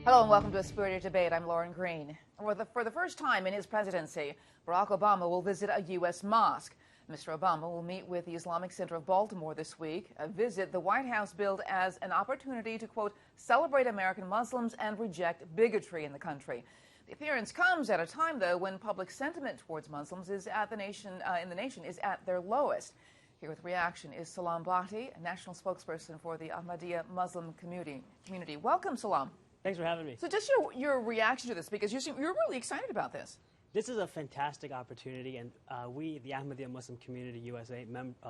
Hello and welcome to A Spirited Debate. I'm Lauren Green. For the first time in his presidency, Barack Obama will visit a U.S. mosque. Mr. Obama will meet with the Islamic Center of Baltimore this week, a visit the White House billed as an opportunity to, quote, celebrate American Muslims and reject bigotry in the country. The appearance comes at a time, though, when public sentiment towards Muslims is in the nation is at their lowest. Here with reaction is Salaam Bhatti, a national spokesperson for the Ahmadiyya Muslim community. Welcome, Salaam. Thanks for having me. So just your reaction to this, because you're really excited about this. This is a fantastic opportunity, and we, the Ahmadiyya Muslim Community USA,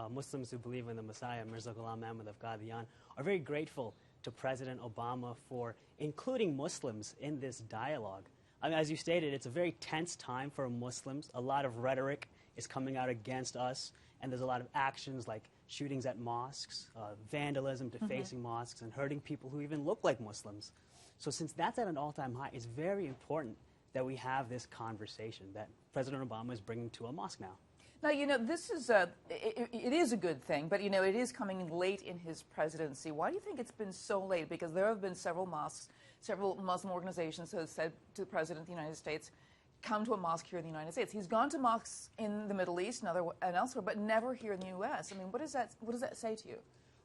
Muslims who believe in the Messiah, Mirza Ghulam Ahmad of Qadian, are very grateful to President Obama for including Muslims in this dialogue. I mean, as you stated, it's a very tense time for Muslims. A lot of rhetoric is coming out against us, and there's a lot of actions like shootings at mosques, vandalism defacing mosques, and hurting people who even look like Muslims. So since that's at an all-time high, it's very important that we have this conversation that President Obama is bringing to a mosque now. Now, you know, this is it is a good thing, but, you know, it is coming late in his presidency. Why do you think it's been so late? Because there have been several mosques, several Muslim organizations who have said to the President of the United States, come to a mosque here in the United States. He's gone to mosques in the Middle East and elsewhere, but never here in the U.S. I mean, what does that say to you?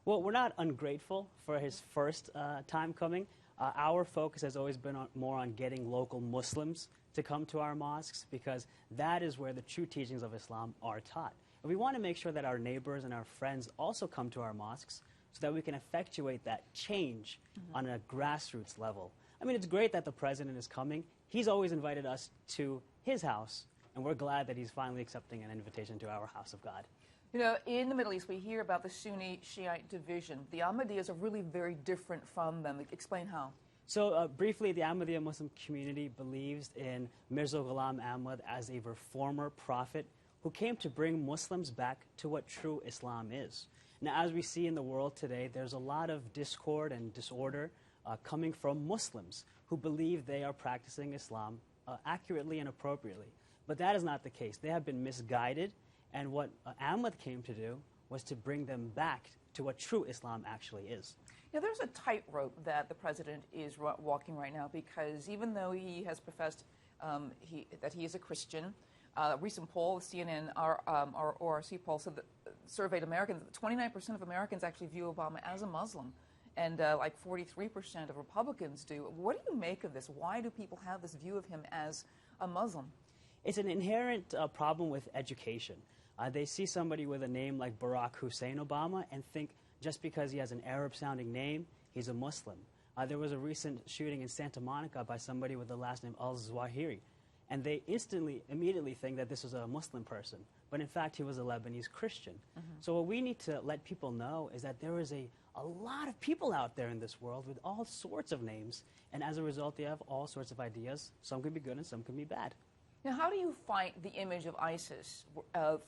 Well, we're not ungrateful for his first time coming. Our focus has always been more on getting local Muslims to come to our mosques, because that is where the true teachings of Islam are taught. And we want to make sure that our neighbors and our friends also come to our mosques so that we can effectuate that change on a grassroots level. I mean, it's great that the president is coming. He's always invited us to his house, and we're glad that he's finally accepting an invitation to our house of God. You know, in the Middle East, we hear about the Sunni-Shiite division. The Ahmadiyyas are really very different from them. Explain how. So briefly, the Ahmadiyya Muslim community believes in Mirza Ghulam Ahmad as a reformer prophet who came to bring Muslims back to what true Islam is. Now, as we see in the world today, there's a lot of discord and disorder coming from Muslims who believe they are practicing Islam accurately and appropriately. But that is not the case. They have been misguided. And what Ahmad came to do was to bring them back to what true Islam actually is. Now, there's a tightrope that the president is walking right now, because even though he has professed that he is a Christian, a recent poll, CNN, our ORC poll, said that surveyed Americans, 29% of Americans actually view Obama as a Muslim, and like 43% of Republicans do. What do you make of this? Why do people have this view of him as a Muslim? It's an inherent problem with education. They see somebody with a name like Barack Hussein Obama and think just because he has an Arab-sounding name, he's a Muslim. There was a recent shooting in Santa Monica by somebody with the last name al-Zawahiri, and they immediately think that this was a Muslim person, but in fact he was a Lebanese Christian. So what we need to let people know is that there is a lot of people out there in this world with all sorts of names, and as a result they have all sorts of ideas. Some can be good and some can be bad. Now, how do you fight the image of ISIS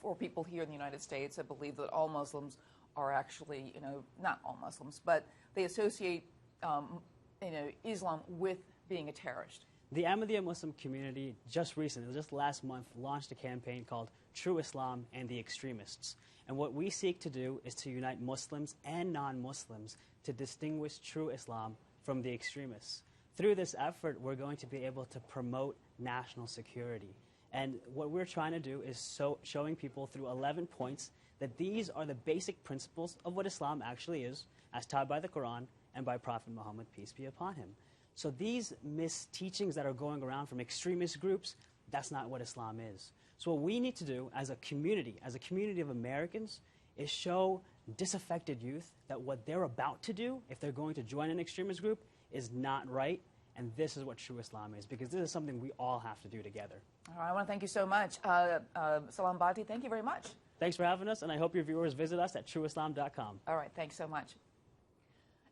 for people here in the United States that believe that all Muslims are actually, you know, not all Muslims, but they associate, you know, Islam with being a terrorist? The Ahmadiyya Muslim community just recently, just last month, launched a campaign called True Islam and the Extremists. And what we seek to do is to unite Muslims and non-Muslims to distinguish true Islam from the extremists. Through this effort, we're going to be able to promote national security. And what we're trying to do is showing people through 11 points that these are the basic principles of what Islam actually is, as taught by the Quran and by Prophet Muhammad, peace be upon him. So these misteachings that are going around from extremist groups, that's not what Islam is. So what we need to do as a community of Americans, is show disaffected youth that what they're about to do, if they're going to join an extremist group, is not right, and this is what true Islam is, because this is something we all have to do together. All right, I want to thank you so much. Salaam Bhatti, thank you very much. Thanks for having us, and I hope your viewers visit us at trueislam.com. All right, thanks so much.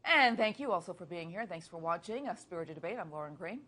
And thank you also for being here. Thanks for watching A Spirited Debate. I'm Lauren Green.